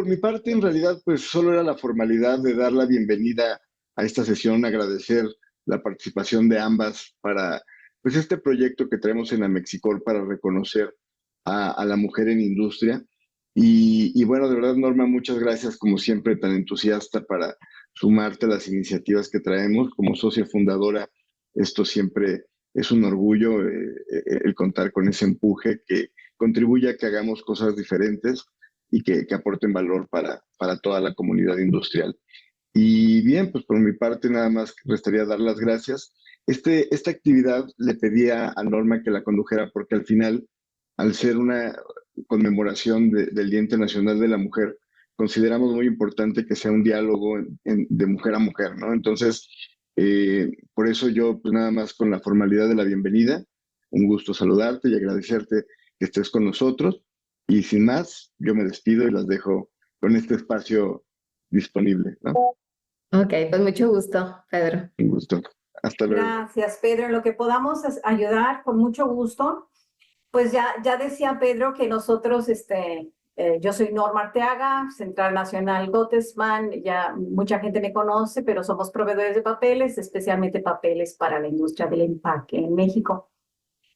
mi parte, en realidad, pues solo era la formalidad de dar la bienvenida a esta sesión, agradecer la participación de ambas para, pues, este proyecto que traemos en Amexicor para reconocer a la mujer en industria. Y bueno, de verdad, Norma, muchas gracias, como siempre, tan entusiasta para sumarte a las iniciativas que traemos. Como socia fundadora, esto siempre es un orgullo, el contar con ese empuje que contribuye a que hagamos cosas diferentes y que aporten valor para toda la comunidad industrial. Y bien, pues por mi parte nada más restaría dar las gracias. Esta actividad le pedía a Norma que la condujera porque al final, al ser una conmemoración del Día Internacional de la Mujer, consideramos muy importante que sea un diálogo de mujer a mujer, ¿no? Entonces, por eso yo, pues nada más con la formalidad de la bienvenida, un gusto saludarte y agradecerte que estés con nosotros. Y sin más, yo me despido y las dejo con este espacio disponible, ¿no? Ok, pues mucho gusto, Pedro. Un gusto. Hasta luego. Gracias, Pedro. En lo que podamos ayudar, con mucho gusto. Pues ya decía Pedro que nosotros, yo soy Norma Arteaga, Central Nacional Gottesman, ya mucha gente me conoce, pero somos proveedores de papeles, especialmente papeles para la industria del empaque en México.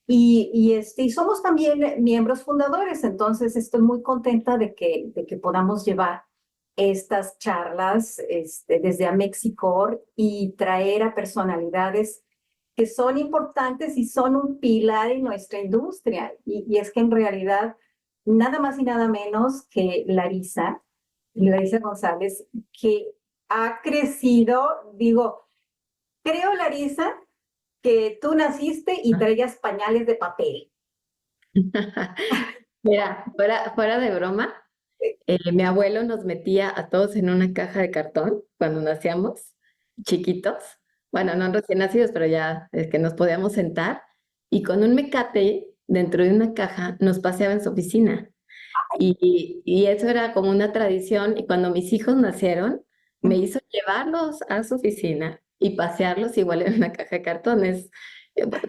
Y somos también miembros fundadores, entonces estoy muy contenta de que podamos llevar estas charlas desde Amexicor y traer a personalidades que son importantes y son un pilar en nuestra industria. Y es que en realidad, nada más y nada menos que Larisa González, que ha crecido, digo, creo, Larisa, que tú naciste y traías pañales de papel. Mira, fuera de broma, mi abuelo nos metía a todos en una caja de cartón cuando nacíamos, chiquitos. Bueno, no recién nacidos, pero ya es que nos podíamos sentar y con un mecate dentro de una caja nos paseaba en su oficina. Y eso era como una tradición. Y cuando mis hijos nacieron, me hizo llevarlos a su oficina y pasearlos igual en una caja de cartones.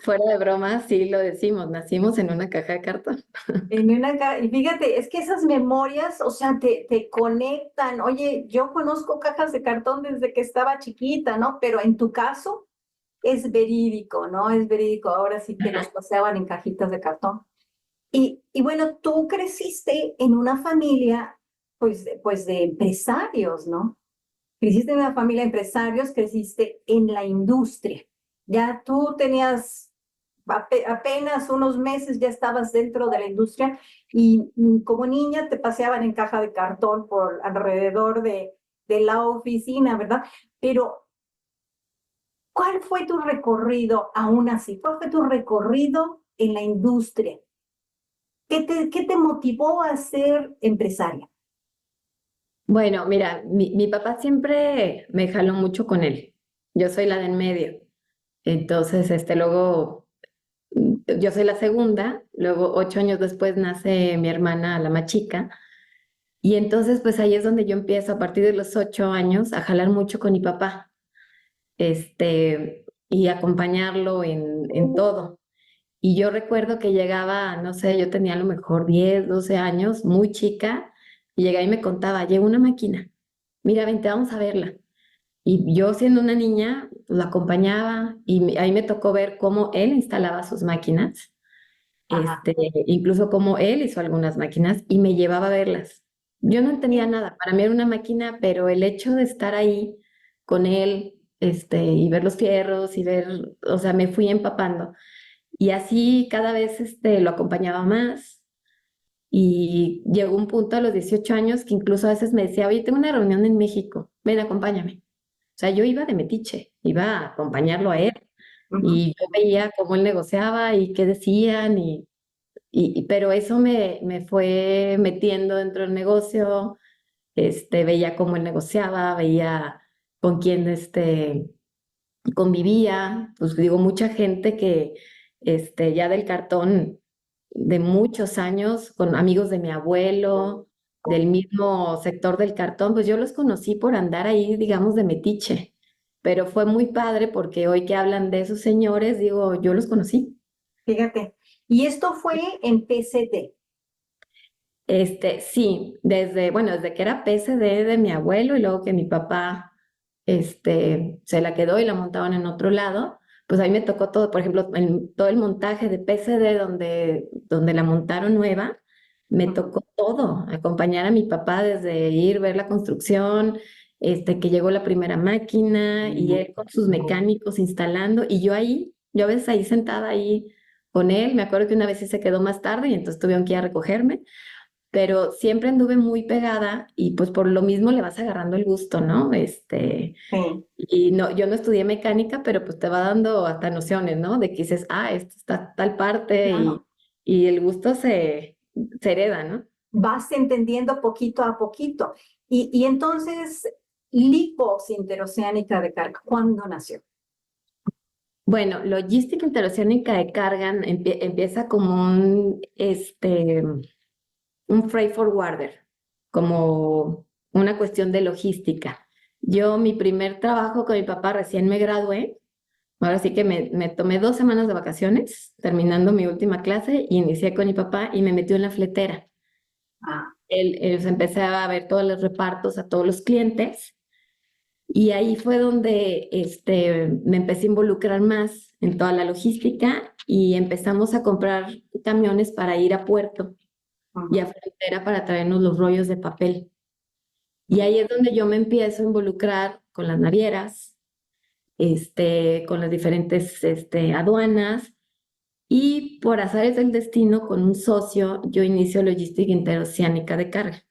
Fuera de broma, sí lo decimos, nacimos en una caja de cartón. Y fíjate, es que esas memorias, o sea, te conectan. Oye, yo conozco cajas de cartón desde que estaba chiquita, ¿no? Pero en tu caso es verídico, ¿no? Es verídico. Ahora sí que los paseaban en cajitas de cartón. Y bueno, tú creciste en una familia, pues de empresarios, ¿no? Creciste en una familia de empresarios, creciste en la industria. Ya tú tenías apenas unos meses, ya estabas dentro de la industria y como niña te paseaban en caja de cartón por alrededor de la oficina, ¿verdad? Pero, ¿cuál fue tu recorrido aún así? ¿Cuál fue tu recorrido en la industria? ¿Qué te motivó a ser empresaria? Bueno, mira, mi papá siempre me jaló mucho con él. Yo soy la de en medio. Entonces, luego, yo soy la segunda, luego 8 años después nace mi hermana, la más chica, y entonces, pues ahí es donde yo empiezo a partir de los 8 años a jalar mucho con mi papá, y acompañarlo en todo. Y yo recuerdo que llegaba, no sé, yo tenía a lo mejor 10, 12 años, muy chica, y llegaba y me contaba, llegó una máquina, mira, vente, vamos a verla. Y yo siendo una niña, pues, la acompañaba y ahí me tocó ver cómo él instalaba sus máquinas, Ajá. incluso cómo él hizo algunas máquinas y me llevaba a verlas. Yo no entendía nada, para mí era una máquina, pero el hecho de estar ahí con él, y ver los fierros y ver, o sea, me fui empapando. Y así cada vez, lo acompañaba más. Y llegó un punto a los 18 años que incluso a veces me decía, oye, tengo una reunión en México, ven, acompáñame. O sea, yo iba de metiche, iba a acompañarlo a él Ujú. y yo veía cómo él negociaba y qué decían, pero eso me fue metiendo dentro del negocio, veía cómo él negociaba, veía con quién convivía, pues digo, mucha gente que ya del cartón de muchos años, con amigos de mi abuelo, del mismo sector del cartón, pues yo los conocí por andar ahí, digamos, de metiche. Pero fue muy padre porque hoy que hablan de esos señores, digo, yo los conocí. Fíjate. Y esto fue en PCD. Sí, desde que era PCD de mi abuelo y luego que mi papá, se la quedó y la montaban en otro lado, pues a mí me tocó todo, por ejemplo, todo el montaje de PCD donde la montaron nueva, me tocó todo, acompañar a mi papá desde ir, ver la construcción, que llegó la primera máquina y él con sus mecánicos instalando y yo a veces ahí sentada ahí con él, me acuerdo que una vez sí se quedó más tarde y entonces tuvieron que ir a recogerme, pero siempre anduve muy pegada y pues por lo mismo le vas agarrando el gusto, ¿no? Sí, Y no, yo no estudié mecánica, pero pues te va dando hasta nociones, ¿no? De que dices, esto está tal parte claro. y el gusto se hereda, ¿no? Vas entendiendo poquito a poquito. Y entonces, Lipox Interoceánica de Carga, ¿cuándo nació? Bueno, logística interoceánica de carga empieza como un freight forwarder, como una cuestión de logística. Mi primer trabajo con mi papá recién me gradué. Ahora sí que me tomé 2 semanas de vacaciones, terminando mi última clase, y inicié con mi papá y me metió en la fletera. Ah, Empecé a ver todos los repartos a todos los clientes y ahí fue donde me empecé a involucrar más en toda la logística y empezamos a comprar camiones para ir a puerto y a frontera para traernos los rollos de papel. Y ahí es donde yo me empiezo a involucrar con las navieras, con las diferentes aduanas. Y por azares del destino, con un socio, yo inicio logística interoceánica de carga,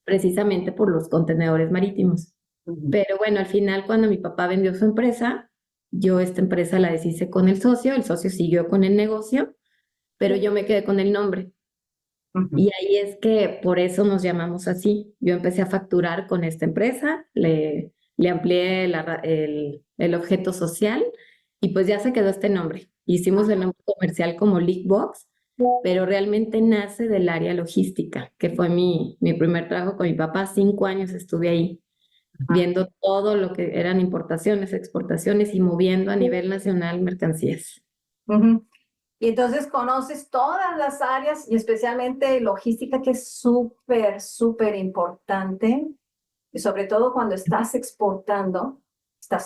precisamente por los contenedores marítimos. Pero bueno, al final, cuando mi papá vendió su empresa, yo esta empresa la deshice con el socio siguió con el negocio, pero yo me quedé con el nombre. Y ahí es que por eso nos llamamos así. Yo empecé a facturar con esta empresa, le amplié el objeto social y pues ya se quedó este nombre. Hicimos el nombre comercial como Leakbox, pero realmente nace del área logística, que fue mi primer trabajo con mi papá. 5 años estuve ahí, viendo todo lo que eran importaciones, exportaciones y moviendo a nivel nacional mercancías. Y entonces conoces todas las áreas y especialmente logística, que es súper, súper importante, y sobre todo cuando estás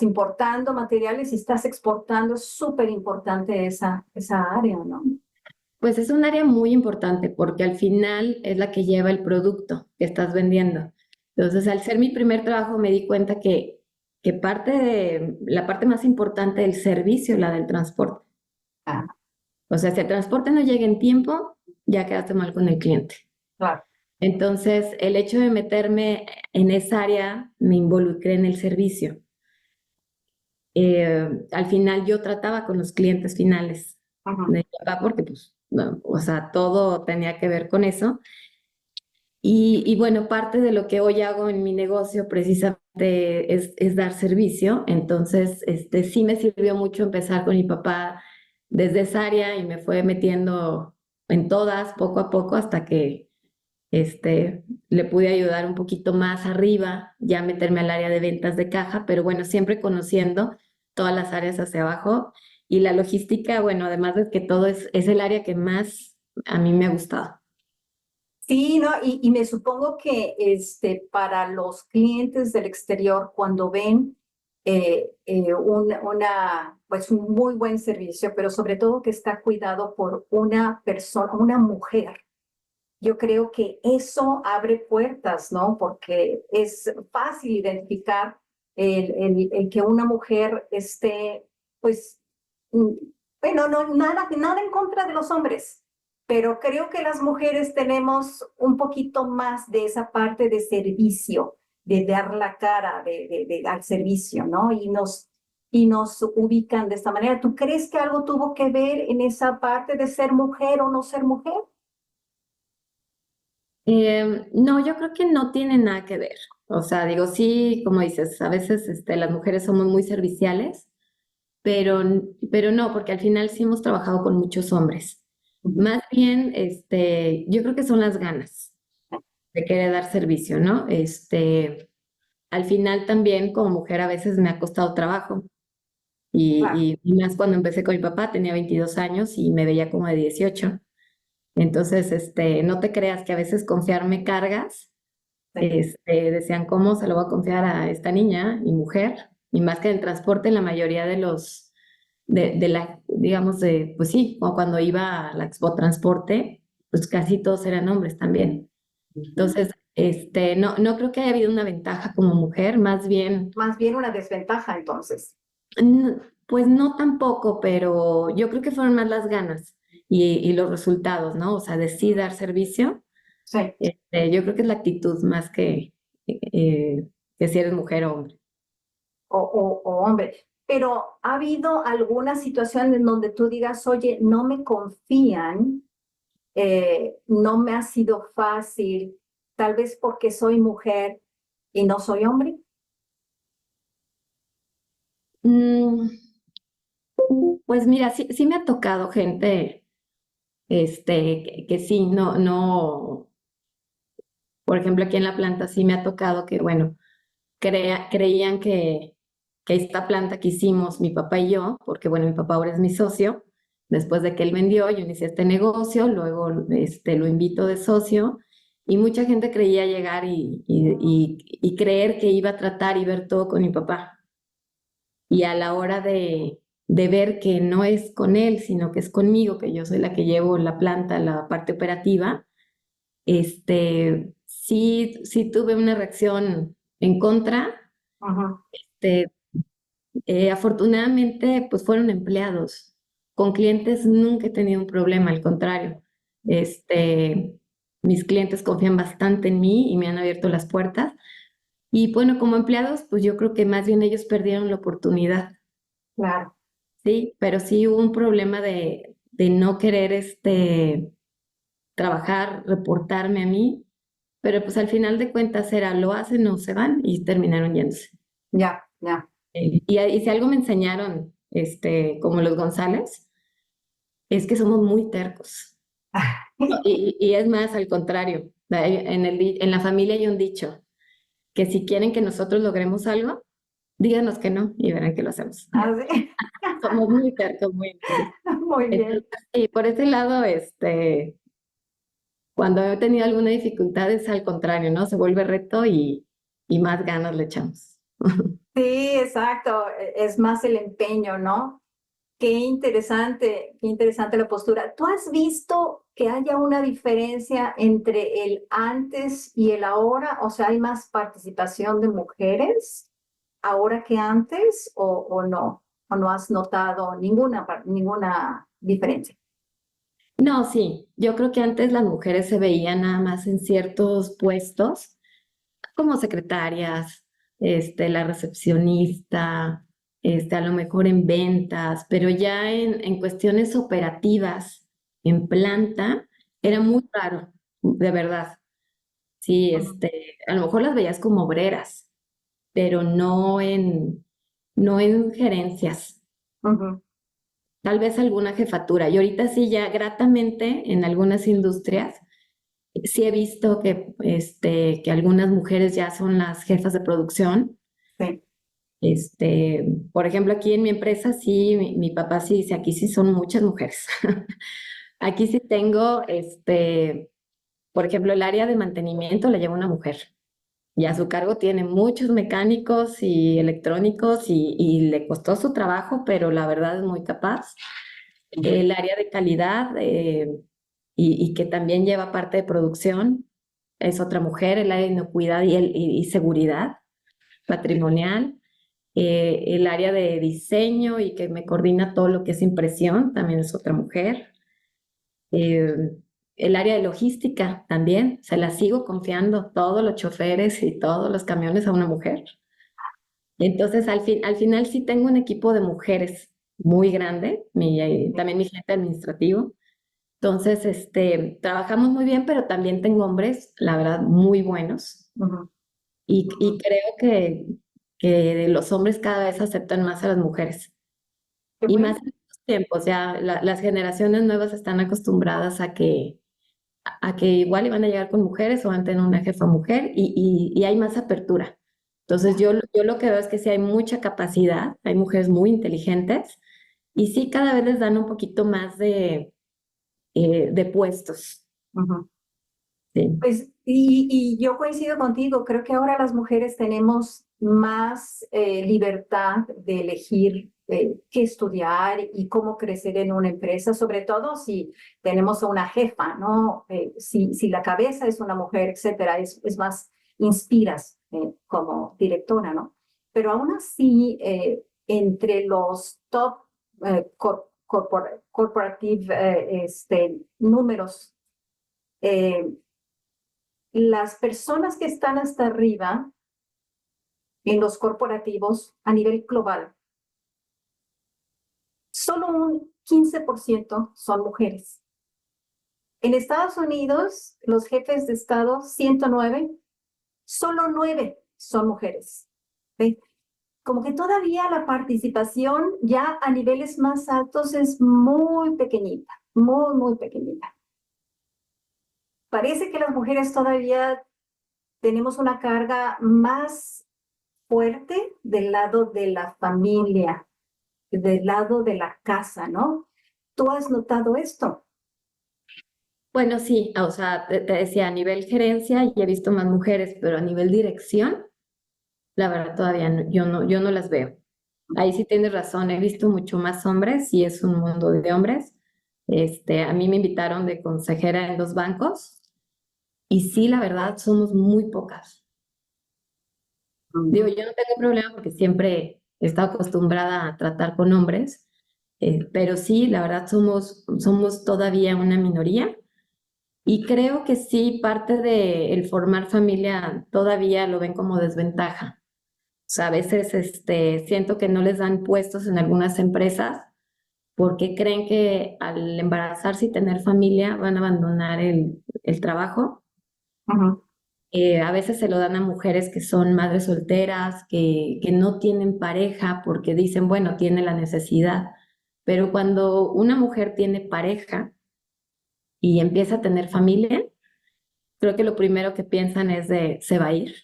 importando materiales y estás exportando, es súper importante esa área, ¿no? Pues es un área muy importante porque al final es la que lleva el producto que estás vendiendo. Entonces, al ser mi primer trabajo, me di cuenta que la parte más importante del servicio, la del transporte. Ah, O sea, si el transporte no llega en tiempo, ya quedaste mal con el cliente. claro. Entonces, el hecho de meterme en esa área, me involucré en el servicio. Al final yo trataba con los clientes finales de mi papá porque, pues, no, o sea, todo tenía que ver con eso. Y bueno, parte de lo que hoy hago en mi negocio precisamente es dar servicio. Entonces, sí me sirvió mucho empezar con mi papá desde esa área y me fue metiendo en todas poco a poco hasta que le pude ayudar un poquito más arriba, ya meterme al área de ventas de caja, pero bueno, siempre conociendo todas las áreas hacia abajo. Y la logística, bueno, además de que todo es el área que más a mí me ha gustado. Sí, ¿no? Y me supongo que para los clientes del exterior, cuando ven pues un muy buen servicio, pero sobre todo que está cuidado por una persona, una mujer, yo creo que eso abre puertas, ¿no? Porque es fácil identificar el que una mujer esté, pues, bueno, no, nada en contra de los hombres, pero creo que las mujeres tenemos un poquito más de esa parte de servicio, de dar la cara al servicio, ¿no? Y nos ubican de esta manera. ¿Tú crees que algo tuvo que ver en esa parte de ser mujer o no ser mujer? No, yo creo que no tiene nada que ver. O sea, digo, sí, como dices, a veces las mujeres somos muy serviciales, pero, pero no, porque al final sí hemos trabajado con muchos hombres. Más bien, yo creo que son las ganas de querer dar servicio, ¿no? Al final también como mujer a veces me ha costado trabajo Claro. y más cuando empecé con mi papá, tenía 22 años y me veía como de 18. Entonces, no te creas que a veces confiarme cargas, Sí. decían, ¿cómo se lo voy a confiar a esta niña y mujer? Y más que en el transporte, la mayoría de los, digamos, pues sí, o cuando iba a la Expo Transporte, pues casi todos eran hombres también. Entonces, no creo que haya habido una ventaja como mujer, más bien, Más bien una desventaja, entonces. pues no tampoco, pero yo creo que fueron más las ganas y los resultados, ¿no? O sea, de sí dar servicio. Sí. Yo creo que es la actitud más que si eres mujer o hombre. O hombre. Pero ¿ha habido alguna situación en donde tú digas, oye, no me confían, no me ha sido fácil, tal vez porque soy mujer y no soy hombre? Mm, pues mira, sí me ha tocado gente, que sí, no, por ejemplo, aquí en la planta sí me ha tocado que, bueno, creían que esta planta que hicimos mi papá y yo, porque bueno, mi papá ahora es mi socio, después de que él vendió, yo inicié este negocio, luego lo invito de socio, y mucha gente creía llegar y creer que iba a tratar y ver todo con mi papá. Y a la hora de ver que no es con él, sino que es conmigo, que yo soy la que llevo la planta, la parte operativa, sí tuve una reacción en contra. Ujú. Este, Afortunadamente, pues fueron empleados. Con clientes nunca he tenido un problema, al contrario. Este, Mis clientes confían bastante en mí y me han abierto las puertas. Y bueno, como empleados, pues yo creo que más bien ellos perdieron la oportunidad, Claro. ¿sí? Pero sí hubo un problema de no querer trabajar, reportarme a mí, pero pues al final de cuentas era lo hacen o se van y terminaron yéndose. Ya, ya. Y si algo me enseñaron, como los González, es que somos muy tercos. Y es más, al contrario, en la familia hay un dicho, que si quieren que nosotros logremos algo, díganos que no y verán que lo hacemos. Así. Somos muy tercos, muy necios. Muy bien. Entonces, y por ese lado, cuando he tenido alguna dificultad es al contrario, ¿no? Se vuelve reto y más ganas le echamos. Sí, exacto. Es más el empeño, ¿no? Qué interesante la postura. ¿Tú has visto que haya una diferencia entre el antes y el ahora? O sea, ¿hay más participación de mujeres ahora que antes o no? ¿O no has notado ninguna diferencia? No, sí, yo creo que antes las mujeres se veían nada más en ciertos puestos, como secretarias, la recepcionista, a lo mejor en ventas, pero ya en cuestiones operativas, en planta, era muy raro, de verdad. Sí, Ujú, a lo mejor las veías como obreras, pero no en gerencias, ujú. tal vez alguna jefatura. Y ahorita sí, ya gratamente en algunas industrias, sí he visto que algunas mujeres ya son las jefas de producción. Sí. Por ejemplo, aquí en mi empresa, sí, mi papá sí dice, aquí sí son muchas mujeres. Aquí sí tengo, por ejemplo, el área de mantenimiento la lleva una mujer. Y a su cargo tiene muchos mecánicos y electrónicos y le costó su trabajo, pero la verdad es muy capaz. El área de calidad y que también lleva parte de producción es otra mujer, el área de inocuidad y seguridad patrimonial. El área de diseño y que me coordina todo lo que es impresión también es otra mujer. Eh, el área de logística también, se la sigo confiando todos los choferes y todos los camiones a una mujer. Entonces, al final sí tengo un equipo de mujeres muy grande, también mi gerente administrativo. Entonces, trabajamos muy bien, pero también tengo hombres, la verdad, muy buenos. Ujú, Y ujú. creo que los hombres cada vez aceptan más a las mujeres. Qué Y más bueno. en estos tiempos, ya las generaciones nuevas están acostumbradas a que igual iban a llegar con mujeres o van a tener una jefa mujer y hay más apertura. Entonces, Ya. yo lo que veo es que sí hay mucha capacidad, hay mujeres muy inteligentes y sí cada vez les dan un poquito más de puestos. Ujú. Sí. Pues, y yo coincido contigo, creo que ahora las mujeres tenemos más libertad de elegir qué estudiar y cómo crecer en una empresa, sobre todo si tenemos a una jefa, ¿no? Si la cabeza es una mujer, etcétera, es más, inspiras como directora, ¿no? Pero aún así, entre los top corporative números, las personas que están hasta arriba en los corporativos a nivel global, solo un 15% son mujeres. En Estados Unidos, los jefes de Estado, 109, solo 9 son mujeres. ¿Sí? Como que todavía la participación ya a niveles más altos es muy pequeñita, muy, muy pequeñita. Parece que las mujeres todavía tenemos una carga más fuerte del lado de la familia, del lado de la casa, ¿no? ¿Tú has notado esto? Bueno, sí, o sea, te decía, a nivel gerencia ya he visto más mujeres, pero a nivel dirección, la verdad todavía yo no las veo. Ahí sí tienes razón, he visto mucho más hombres y es un mundo de hombres. A mí me invitaron de consejera en 2 bancos y sí, la verdad, somos muy pocas. Digo, yo no tengo problema porque siempre he estado acostumbrada a tratar con hombres, pero sí, la verdad, somos todavía una minoría. Y creo que sí, parte de el formar familia todavía lo ven como desventaja. O sea, a veces siento que no les dan puestos en algunas empresas porque creen que al embarazarse y tener familia van a abandonar el trabajo. Ujú. A veces se lo dan a mujeres que son madres solteras, que no tienen pareja porque dicen, bueno, tiene la necesidad. Pero cuando una mujer tiene pareja y empieza a tener familia, creo que lo primero que piensan es de, se va a ir.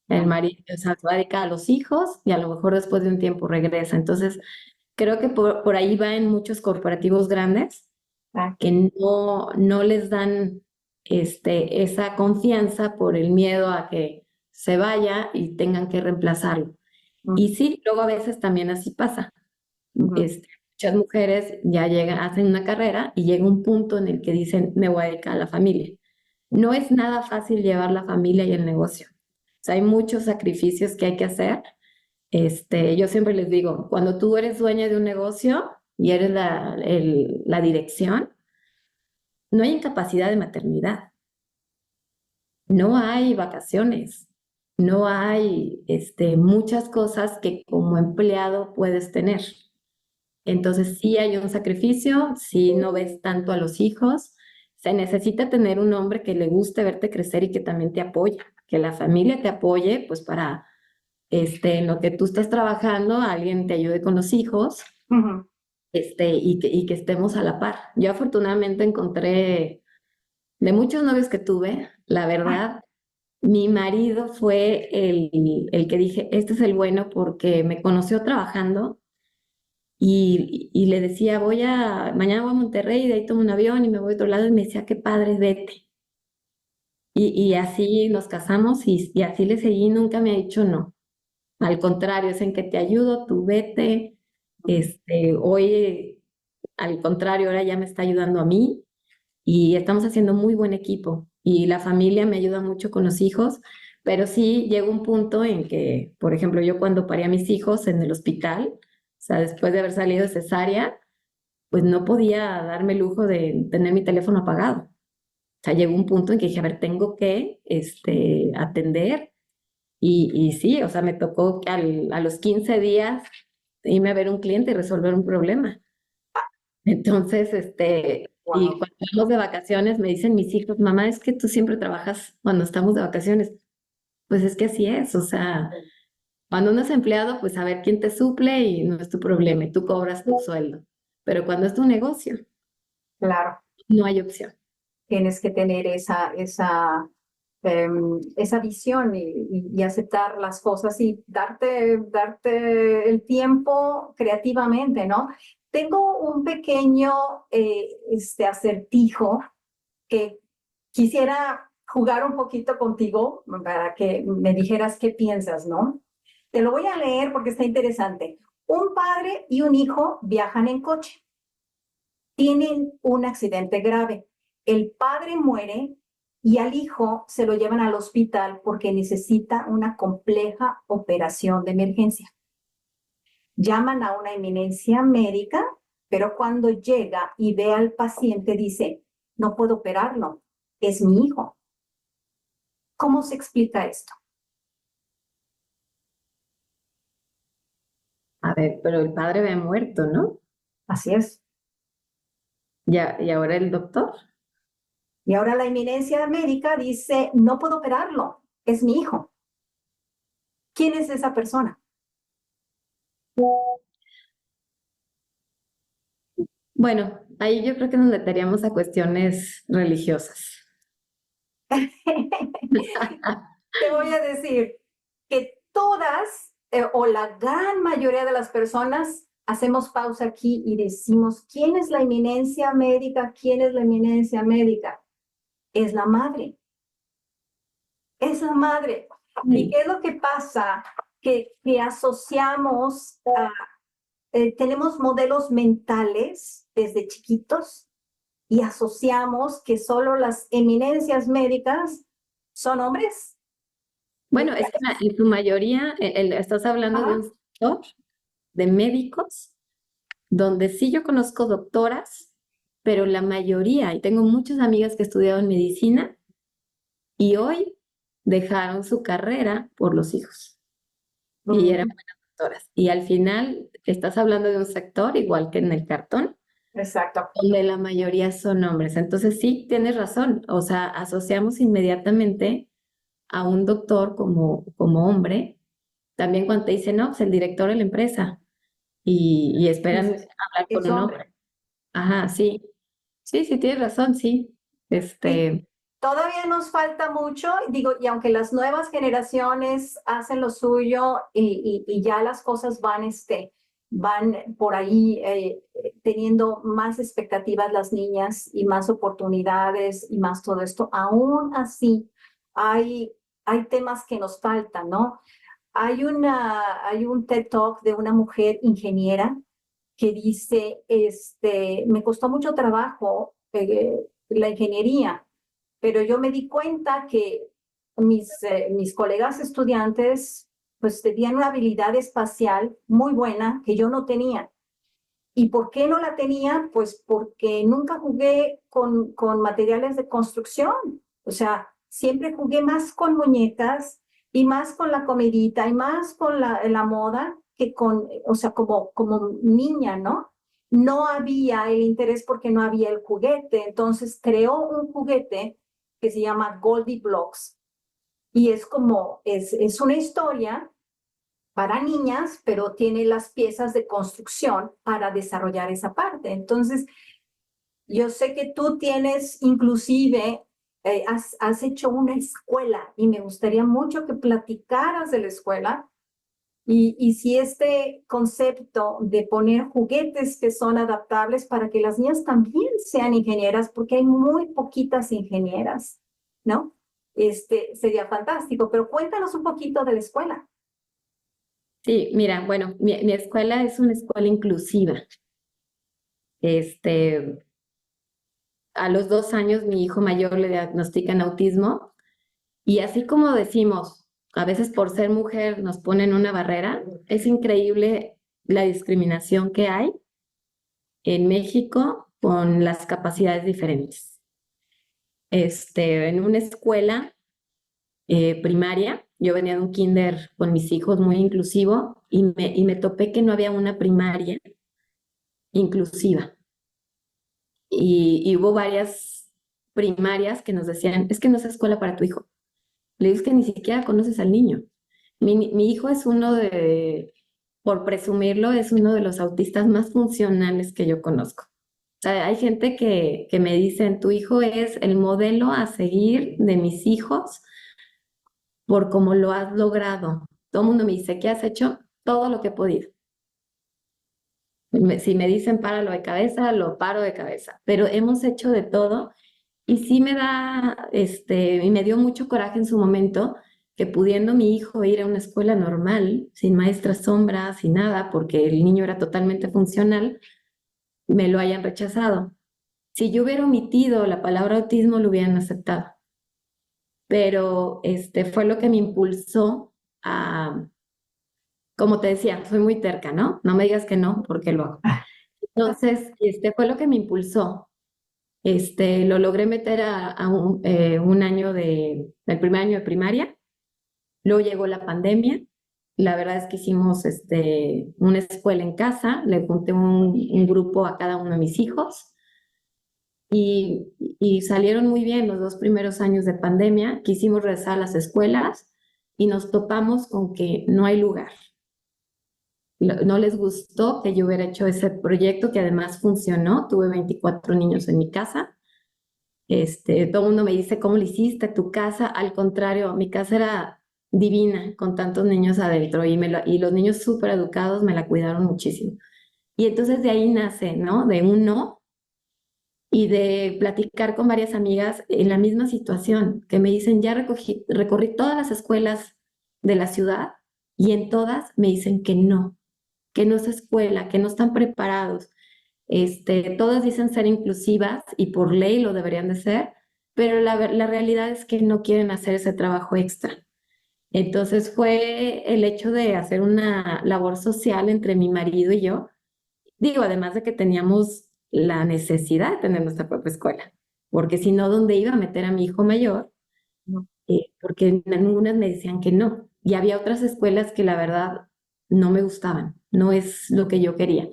El marido, o sea, se va a dedicar a los hijos y a lo mejor después de un tiempo regresa. Entonces, creo que por ahí va en muchos corporativos grandes Ah, que no les dan esa confianza por el miedo a que se vaya y tengan que reemplazarlo. ujú, Y sí, luego a veces también así pasa. ujú, Muchas mujeres ya llegan, hacen una carrera y llega un punto en el que dicen, me voy a dedicar a la familia. No es nada fácil llevar la familia y el negocio. O sea, hay muchos sacrificios que hay que hacer. Yo siempre les digo, cuando tú eres dueña de un negocio y eres la dirección, no hay incapacidad de maternidad, no hay vacaciones, no hay muchas cosas que como empleado puedes tener. Entonces sí hay un sacrificio, sí no ves tanto a los hijos, se necesita tener un hombre que le guste verte crecer y que también te apoye, que la familia te apoye, pues para en lo que tú estás trabajando, alguien te ayude con los hijos, ujú. y que estemos a la par. Yo afortunadamente encontré, de muchos novios que tuve, la verdad, mi marido fue el que dije, este es el bueno porque me conoció trabajando y le decía, mañana voy a Monterrey y de ahí tomo un avión y me voy a otro lado y me decía, qué padre, vete. Y así nos casamos y así le seguí, nunca me ha dicho no. Al contrario, es en que te ayudo, tú vete. Hoy, al contrario, ahora ya me está ayudando a mí y estamos haciendo muy buen equipo. Y la familia me ayuda mucho con los hijos, pero sí llega un punto en que, por ejemplo, yo cuando paré a mis hijos en el hospital, o sea, después de haber salido de cesárea, pues no podía darme el lujo de tener mi teléfono apagado. O sea, llegó un punto en que dije, a ver, tengo que atender y sí, o sea, me tocó que a los 15 días irme a ver un cliente y resolver un problema. Entonces, y Wow. cuando vamos de vacaciones, me dicen mis hijos, mamá, es que tú siempre trabajas cuando estamos de vacaciones. Pues es que así es, o sea, cuando uno es empleado, pues a ver quién te suple y no es tu problema y tú cobras tu sueldo. Pero cuando es tu negocio, Claro, no hay opción. tienes que tener esa visión y aceptar las cosas y darte el tiempo creativamente, ¿no? tengo un pequeño acertijo que quisiera jugar un poquito contigo para que me dijeras qué piensas, ¿no? Te lo voy a leer porque está interesante. Un padre y un hijo viajan en coche. Tienen un accidente grave. El padre muere y al hijo se lo llevan al hospital porque necesita una compleja operación de emergencia. Llaman a una eminencia médica, pero cuando llega y ve al paciente dice, no puedo operarlo, es mi hijo. ¿Cómo se explica esto? A ver, pero el padre había muerto, ¿no? Así es. Ya, y ahora el doctor. Y ahora la eminencia médica dice, no puedo operarlo, es mi hijo. ¿Quién es esa persona? Bueno, ahí yo creo que nos meteríamos a cuestiones religiosas. Te voy a decir que todas o la gran mayoría de las personas hacemos pausa aquí y decimos, ¿quién es la eminencia médica? ¿Quién es la eminencia médica? Es la madre. Es la madre. ¿Y qué es lo que pasa? Que asociamos, tenemos modelos mentales desde chiquitos y asociamos que solo las eminencias médicas son hombres. Bueno, es que en su mayoría, estás hablando de un sector de médicos, donde sí yo conozco doctoras, pero la mayoría, y tengo muchas amigas que estudiaron medicina y hoy dejaron su carrera por los hijos y eran buenas doctoras. Y al final estás hablando de un sector, igual que en el cartón, Exacto. donde la mayoría son hombres. Entonces sí, tienes razón, o sea, asociamos inmediatamente a un doctor como hombre, también cuando te dicen, no, pues el director de la empresa, y esperan hablar Es con un hombre. hombre. Ajá, sí. Sí, sí, tienes razón, sí. Y todavía nos falta mucho, digo, y aunque las nuevas generaciones hacen lo suyo y ya las cosas van por ahí teniendo más expectativas las niñas y más oportunidades y más todo esto, aún así hay, hay temas que nos faltan, ¿no? Hay un TED Talk de una mujer ingeniera que dice, me costó mucho trabajo la ingeniería, pero yo me di cuenta que mis colegas estudiantes pues tenían una habilidad espacial muy buena que yo no tenía. ¿Y por qué no la tenía? Pues porque nunca jugué con materiales de construcción. O sea, siempre jugué más con muñecas y más con la comidita y más con la moda que con, o sea, como niña, ¿no? No había el interés porque no había el juguete. Entonces creó un juguete que se llama Goldie Blocks y es una historia para niñas, pero tiene las piezas de construcción para desarrollar esa parte. Entonces, yo sé que tú tienes inclusive, has hecho una escuela y me gustaría mucho que platicaras de la escuela y si este concepto de poner juguetes que son adaptables para que las niñas también sean ingenieras, porque hay muy poquitas ingenieras, ¿no? Sería fantástico, pero cuéntanos un poquito de la escuela. sí, mira, bueno, mi escuela es una escuela inclusiva. Este, a los 2 años mi hijo mayor le diagnostican autismo y así como decimos, a veces por ser mujer nos ponen una barrera, es increíble la discriminación que hay en México con las capacidades diferentes. En una escuela primaria, yo venía de un kinder con mis hijos muy inclusivo y me topé que no había una primaria inclusiva. Y hubo varias primarias que nos decían, es que no es escuela para tu hijo. Le digo, es que ni siquiera conoces al niño. Mi hijo es por presumirlo, es uno de los autistas más funcionales que yo conozco. O sea, hay gente que me dicen, tu hijo es el modelo a seguir de mis hijos por cómo lo has logrado. Todo el mundo me dice, ¿qué has hecho? Todo lo que he podido. Si me dicen páralo de cabeza, lo paro de cabeza. Pero hemos hecho de todo y sí me da, y me dio mucho coraje en su momento que pudiendo mi hijo ir a una escuela normal, sin maestra sombra, sin nada, porque el niño era totalmente funcional, me lo hayan rechazado. Si yo hubiera omitido la palabra autismo, lo hubieran aceptado. Pero fue lo que me impulsó a, como te decía, soy muy terca, ¿no? No me digas que no, porque lo hago. Entonces, fue lo que me impulsó. Lo logré meter a un año el primer año de primaria. Luego llegó la pandemia. La verdad es que hicimos una escuela en casa, le junté un grupo a cada uno de mis hijos y salieron muy bien los 2 primeros años de pandemia. Quisimos regresar a las escuelas y nos topamos con que no hay lugar. No les gustó que yo hubiera hecho ese proyecto que además funcionó. Tuve 24 niños en mi casa. Todo el mundo me dice, ¿cómo lo hiciste? ¿Tu casa? Al contrario, mi casa era divina con tantos niños adentro y los niños súper educados me la cuidaron muchísimo. Y entonces de ahí nace, ¿no? De un no y de platicar con varias amigas en la misma situación, que me dicen, ya recorrí todas las escuelas de la ciudad y en todas me dicen que no es escuela, que no están preparados. Todas dicen ser inclusivas y por ley lo deberían de ser, pero la realidad es que no quieren hacer ese trabajo extra. Entonces fue el hecho de hacer una labor social entre mi marido y yo. Digo, además de que teníamos la necesidad de tener nuestra propia escuela, porque si no, ¿dónde iba a meter a mi hijo mayor? No. Porque en algunas me decían que no. Y había otras escuelas que la verdad no me gustaban, no es lo que yo quería.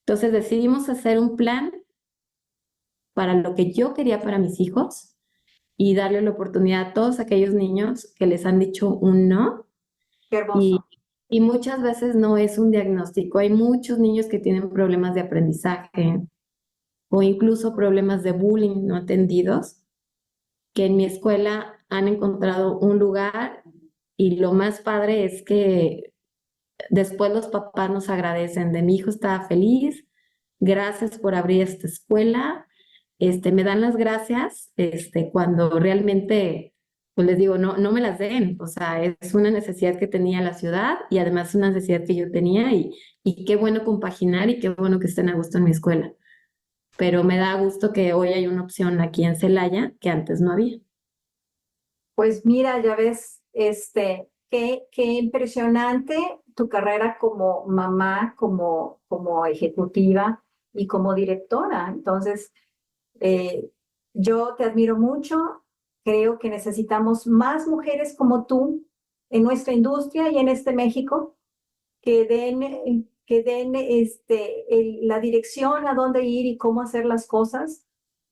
Entonces decidimos hacer un plan para lo que yo quería para mis hijos y darle la oportunidad a todos aquellos niños que les han dicho un no. Qué Y, hermoso. y muchas veces no es un diagnóstico. Hay muchos niños que tienen problemas de aprendizaje o incluso problemas de bullying no atendidos, que en mi escuela han encontrado un lugar y lo más padre es que después los papás nos agradecen de mi hijo estaba feliz, gracias por abrir esta escuela, me dan las gracias, cuando realmente, pues les digo, no me las den, o sea, es una necesidad que tenía la ciudad y además una necesidad que yo tenía y qué bueno compaginar y qué bueno que estén a gusto en mi escuela. Pero me da gusto que hoy hay una opción aquí en Celaya que antes no había. Pues mira, ya ves, qué impresionante tu carrera como mamá, como ejecutiva y como directora. Entonces, eh, yo te admiro mucho. Creo que necesitamos más mujeres como tú en nuestra industria y en este México que den la dirección a dónde ir y cómo hacer las cosas.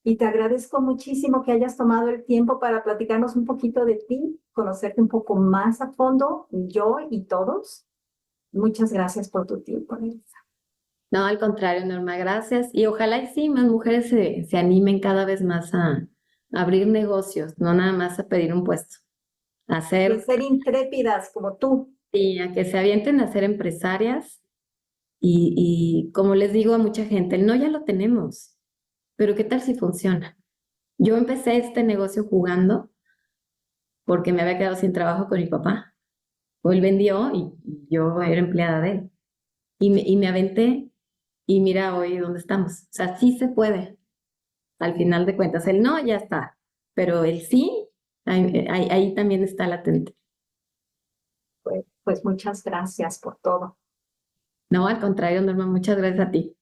Y te agradezco muchísimo que hayas tomado el tiempo para platicarnos un poquito de ti, conocerte un poco más a fondo, yo y todos. Muchas gracias por tu tiempo, Elisa. No, al contrario, Norma, gracias. Y ojalá y sí, más mujeres se animen cada vez más a abrir negocios, no nada más a pedir un puesto, a Y a ser, ser intrépidas como tú. y a que se avienten a ser empresarias. Y como les digo a mucha gente, el no ya lo tenemos, pero ¿qué tal si funciona? Yo empecé este negocio jugando porque me había quedado sin trabajo con mi papá. O él vendió y yo era empleada de él. Y me aventé y mira hoy dónde estamos. O sea, sí se puede. Al final de cuentas, el no ya está, pero el sí, ahí también está latente. Pues muchas gracias por todo. No, al contrario, Norma, muchas gracias a ti.